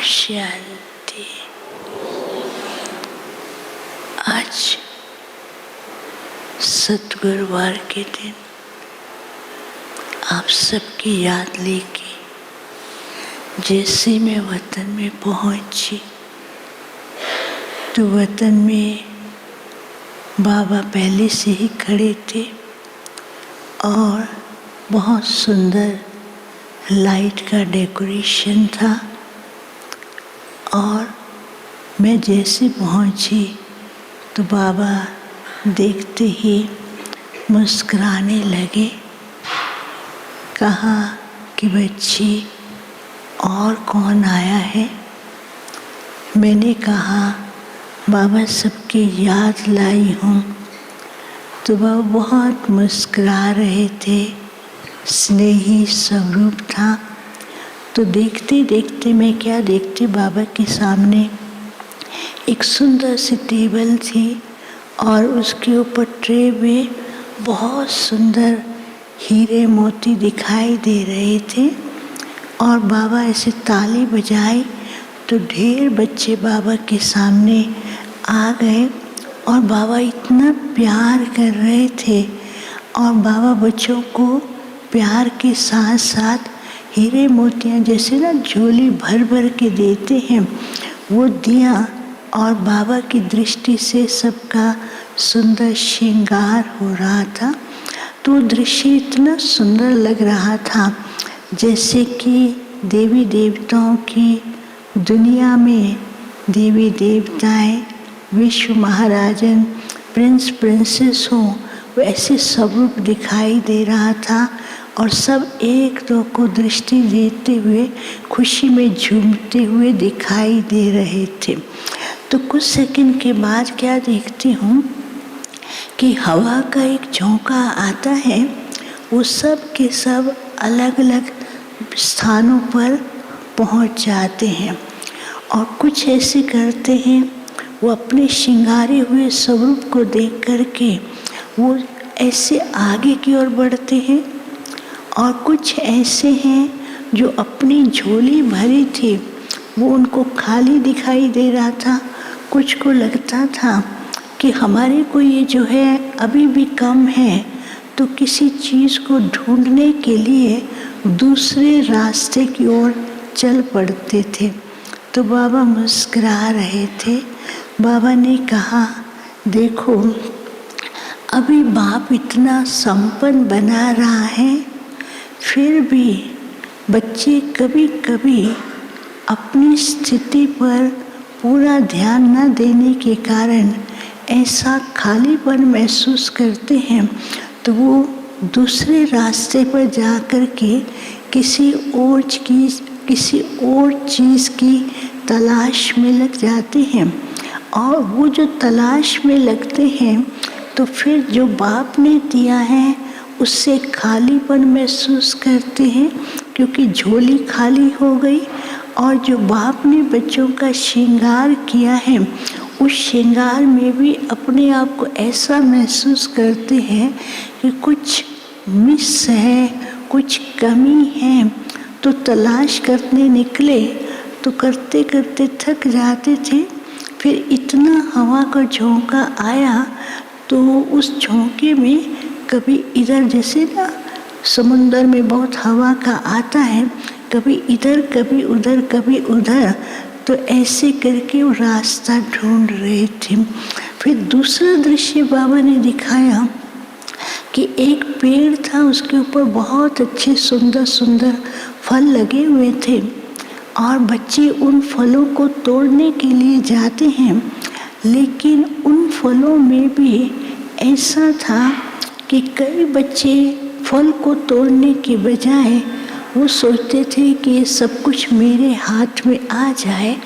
शांति। आज सतगुरुवार के दिन आप सबकी याद लेके जैसे मैं वतन में पहुंची तो वतन में बाबा पहले से ही खड़े थे और बहुत सुंदर लाइट का डेकोरेशन था। और मैं जैसे पहुंची तो बाबा देखते ही मुस्कुराने लगे। कहा कि बच्ची और कौन आया है? मैंने कहा बाबा सबकी याद लाई हूँ। तो बाबा बहुत मुस्कुरा रहे थे, स्नेही स्वरूप था। तो देखते देखते मैं क्या देखती, बाबा के सामने एक सुंदर सी टेबल थी और उसके ऊपर ट्रे में बहुत सुंदर हीरे मोती दिखाई दे रहे थे। और बाबा ऐसे ताली बजाई तो ढेर बच्चे बाबा के सामने आ गए और बाबा इतना प्यार कर रहे थे। और बाबा बच्चों को प्यार के साथ साथ हीरे मोतियाँ जैसे ना झोली भर भर के देते हैं वो दिया। और बाबा की दृष्टि से सबका सुंदर श्रृंगार हो रहा था। तो दृश्य इतना सुंदर लग रहा था जैसे कि देवी देवताओं की दुनिया में देवी देवताएं, विश्व महाराजन, प्रिंस प्रिंसेस हों, वैसे स्वरूप दिखाई दे रहा था। और सब एक दो को दृष्टि देते हुए खुशी में झूमते हुए दिखाई दे रहे थे। तो कुछ सेकंड के बाद क्या देखती हूँ कि हवा का एक झोंका आता है। वो सब के सब अलग अलग स्थानों पर पहुँच जाते हैं और कुछ ऐसे करते हैं, वो अपने श्रृंगारे हुए स्वरूप को देख करके वो ऐसे आगे की ओर बढ़ते हैं। और कुछ ऐसे हैं जो अपनी झोली भरी थी वो उनको खाली दिखाई दे रहा था। कुछ को लगता था कि हमारे को ये जो है अभी भी कम है, तो किसी चीज़ को ढूंढने के लिए दूसरे रास्ते की ओर चल पड़ते थे। तो बाबा मुस्कुरा रहे थे। बाबा ने कहा देखो अभी बाप इतना संपन्न बना रहा है, फिर भी बच्चे कभी कभी अपनी स्थिति पर पूरा ध्यान न देने के कारण ऐसा खालीपन महसूस करते हैं। तो वो दूसरे रास्ते पर जा कर के किसी और चीज़ की तलाश में लग जाते हैं। और वो जो तलाश में लगते हैं तो फिर जो बाप ने दिया है उससे खालीपन महसूस करते हैं, क्योंकि झोली खाली हो गई। और जो बाप ने बच्चों का श्रृंगार किया है उस श्रृंगार में भी अपने आप को ऐसा महसूस करते हैं कि कुछ मिस है, कुछ कमी है। तो तलाश करने निकले तो करते करते थक जाते थे। फिर इतना हवा का झोंका आया तो उस झोंके में कभी इधर, जैसे ना समुंदर में बहुत हवा का आता है, कभी इधर कभी उधर कभी उधर, तो ऐसे करके वो रास्ता ढूंढ रहे थे। फिर दूसरा दृश्य बाबा ने दिखाया कि एक पेड़ था, उसके ऊपर बहुत अच्छे सुंदर सुंदर फल लगे हुए थे और बच्चे उन फलों को तोड़ने के लिए जाते हैं। लेकिन उन फलों में भी ऐसा था कि कई बच्चे फल को तोड़ने के बजाय वो सोचते थे कि ये सब कुछ मेरे हाथ में आ जाए।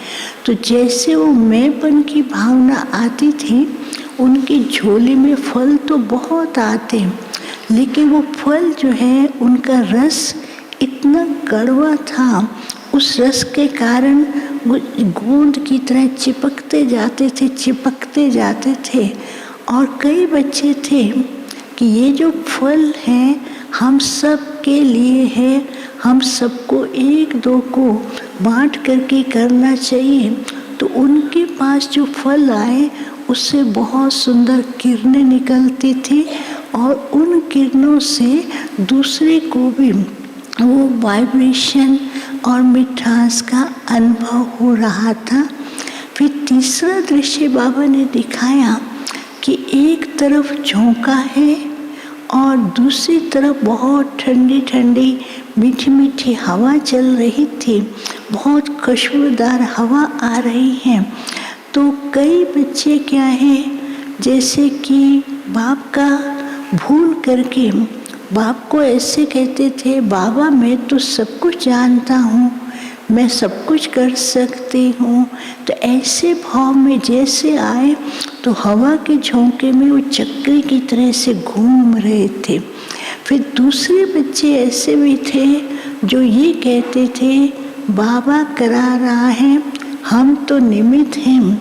तो जैसे वो मैंपन की भावना आती थी, उनकी झोली में फल तो बहुत आते, लेकिन वो फल जो है उनका रस इतना कड़वा था, उस रस के कारण वो गोंद की तरह चिपकते जाते थे। और कई बच्चे थे कि ये जो फल हैं हम सब के लिए है, हम सबको एक दो को बांट करके करना चाहिए, तो उनके पास जो फल आए उससे बहुत सुंदर किरणें निकलती थी और उन किरणों से दूसरे को भी वो वाइब्रेशन और मिठास का अनुभव हो रहा था। फिर तीसरा दृश्य बाबा ने दिखाया कि एक तरफ झोंका है और दूसरी तरफ बहुत ठंडी ठंडी मीठी मीठी हवा चल रही थी, बहुत खुशबूदार हवा आ रही है। तो कई बच्चे क्या है, जैसे कि बाप का भूल करके बाप को ऐसे कहते थे, बाबा मैं तो सब कुछ जानता हूँ, मैं सब कुछ कर सकती हूँ। तो ऐसे भाव में जैसे आए तो हवा के झोंके में वो चक्री की तरह से घूम रहे थे। फिर दूसरे बच्चे ऐसे भी थे जो ये कहते थे, बाबा करा रहा है, हम तो निमित्त हैं,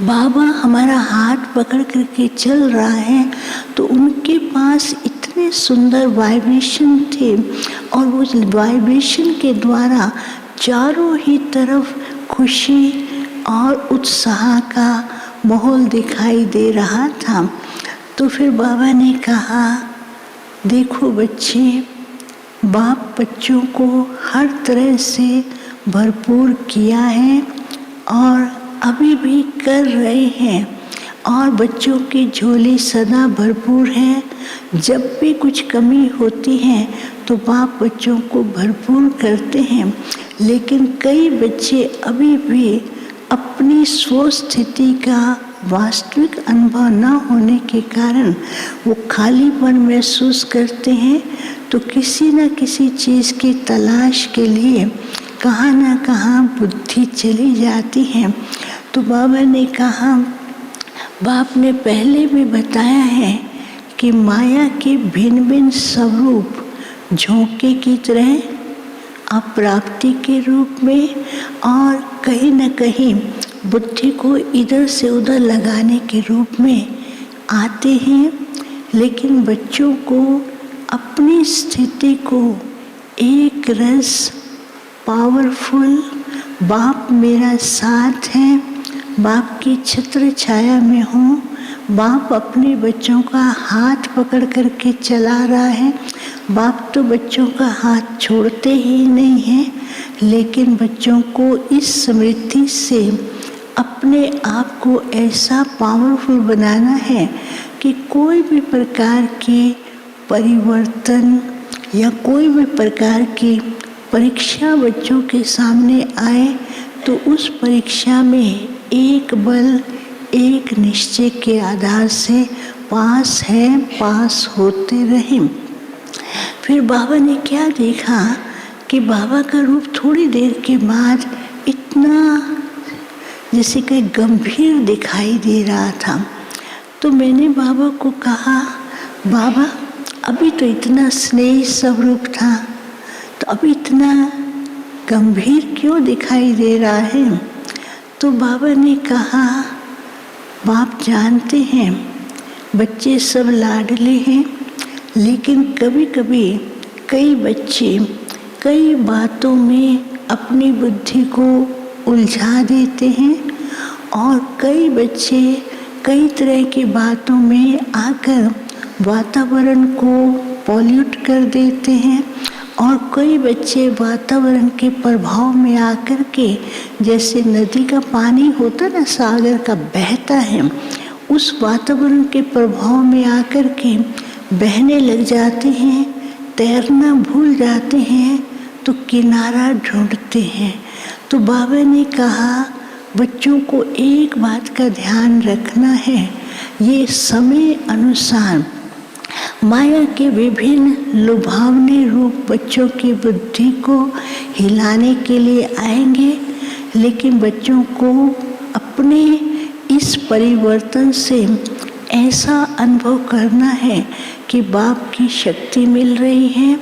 बाबा हमारा हाथ पकड़ करके चल रहा है। तो उनके पास इतने सुंदर वाइब्रेशन थे और उस वाइब्रेशन के द्वारा चारों ही तरफ खुशी और उत्साह का माहौल दिखाई दे रहा था। तो फिर बाबा ने कहा, देखो बच्चे, बाप बच्चों को हर तरह से भरपूर किया है और अभी भी कर रहे हैं और बच्चों की झोली सदा भरपूर है। जब भी कुछ कमी होती है तो बाप बच्चों को भरपूर करते हैं, लेकिन कई बच्चे अभी भी अपनी स्व स्थिति का वास्तविक अनुभव न होने के कारण वो खालीपन महसूस करते हैं। तो किसी न किसी चीज़ की तलाश के लिए कहाँ न कहाँ बुद्धि चली जाती है। तो बाबा ने कहा, बाप ने पहले भी बताया है कि माया के भिन्न भिन्न स्वरूप झोंके की तरह, अप्राप्ति के रूप में और कहीं न कहीं बुद्धि को इधर से उधर लगाने के रूप में आते हैं। लेकिन बच्चों को अपनी स्थिति को एक रस पावरफुल, बाप मेरा साथ है, बाप की छत्र छाया में हूँ, बाप अपने बच्चों का हाथ पकड़ करके चला रहा है। बाप तो बच्चों का हाथ छोड़ते ही नहीं हैं, लेकिन बच्चों को इस स्मृति से अपने आप को ऐसा पावरफुल बनाना है कि कोई भी प्रकार के परिवर्तन या कोई भी प्रकार की परीक्षा बच्चों के सामने आए तो उस परीक्षा में एक बल, एक निश्चय के आधार से पास है, पास होते रहें। फिर बाबा ने क्या देखा कि बाबा का रूप थोड़ी देर के बाद इतना जैसे कि गंभीर दिखाई दे रहा था। तो मैंने बाबा को कहा, बाबा अभी तो इतना स्नेही स्वरूप था, तो अभी इतना गंभीर क्यों दिखाई दे रहा है? तो बाबा ने कहा, बाप जानते हैं बच्चे सब लाडले हैं, लेकिन कभी कभी कई बच्चे कई बातों में अपनी बुद्धि को उलझा देते हैं और कई बच्चे कई तरह की बातों में आकर वातावरण को पॉल्यूट कर देते हैं और कई बच्चे वातावरण के प्रभाव में आकर के, जैसे नदी का पानी होता ना सागर का बहता है, उस वातावरण के प्रभाव में आकर के बहने लग जाते हैं, तैरना भूल जाते हैं, तो किनारा ढूंढते हैं। तो बाबा ने कहा, बच्चों को एक बात का ध्यान रखना है, ये समय अनुसार माया के विभिन्न लुभावने रूप बच्चों की बुद्धि को हिलाने के लिए आएंगे, लेकिन बच्चों को अपने इस परिवर्तन से ऐसा अनुभव करना है कि बाप की शक्ति मिल रही है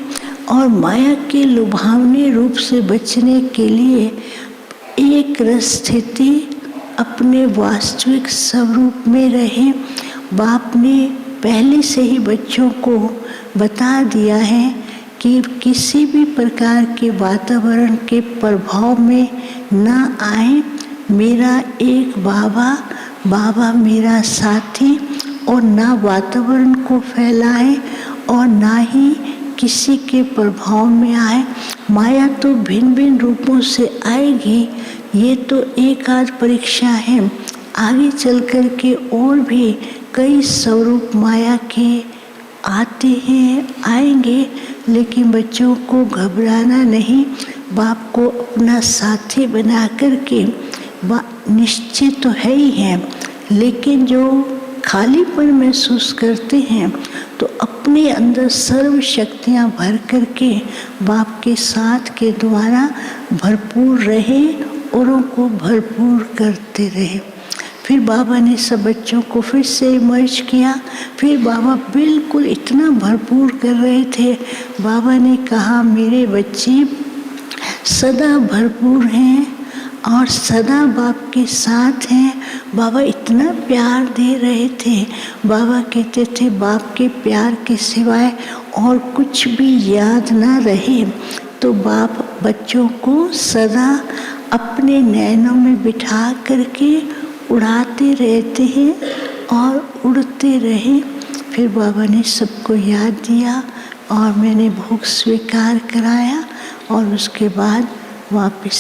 और माया के लुभावने रूप से बचने के लिए एक रस स्थिति अपने वास्तविक स्वरूप में रहे। बाप ने पहले से ही बच्चों को बता दिया है कि किसी भी प्रकार के वातावरण के प्रभाव में ना आए। मेरा एक बाबा मेरा साथी, और ना वातावरण को फैलाए और ना ही किसी के प्रभाव में आए। माया तो भिन्न भिन्न रूपों से आएगी, ये तो एक आध परीक्षा है। आगे चल कर के और भी कई स्वरूप माया के आते हैं, आएंगे, लेकिन बच्चों को घबराना नहीं। बाप को अपना साथी बना कर के निश्चय तो है ही है, लेकिन जो खालीपन महसूस करते हैं तो अपने अंदर सर्व शक्तियाँ भर करके बाप के साथ के द्वारा भरपूर रहे, औरों को भरपूर करते रहे। फिर बाबा ने सब बच्चों को फिर से इमर्ज किया। फिर बाबा बिल्कुल इतना भरपूर कर रहे थे। बाबा ने कहा, मेरे बच्चे सदा भरपूर हैं और सदा बाप के साथ हैं। बाबा इतना प्यार दे रहे थे। बाबा कहते थे, बाप के प्यार के सिवाय और कुछ भी याद ना रहे तो बाप बच्चों को सदा अपने नैनों में बिठा करके उड़ाते रहते हैं और उड़ते रहे। फिर बाबा ने सबको याद दिया और मैंने भोग स्वीकार कराया और उसके बाद वापस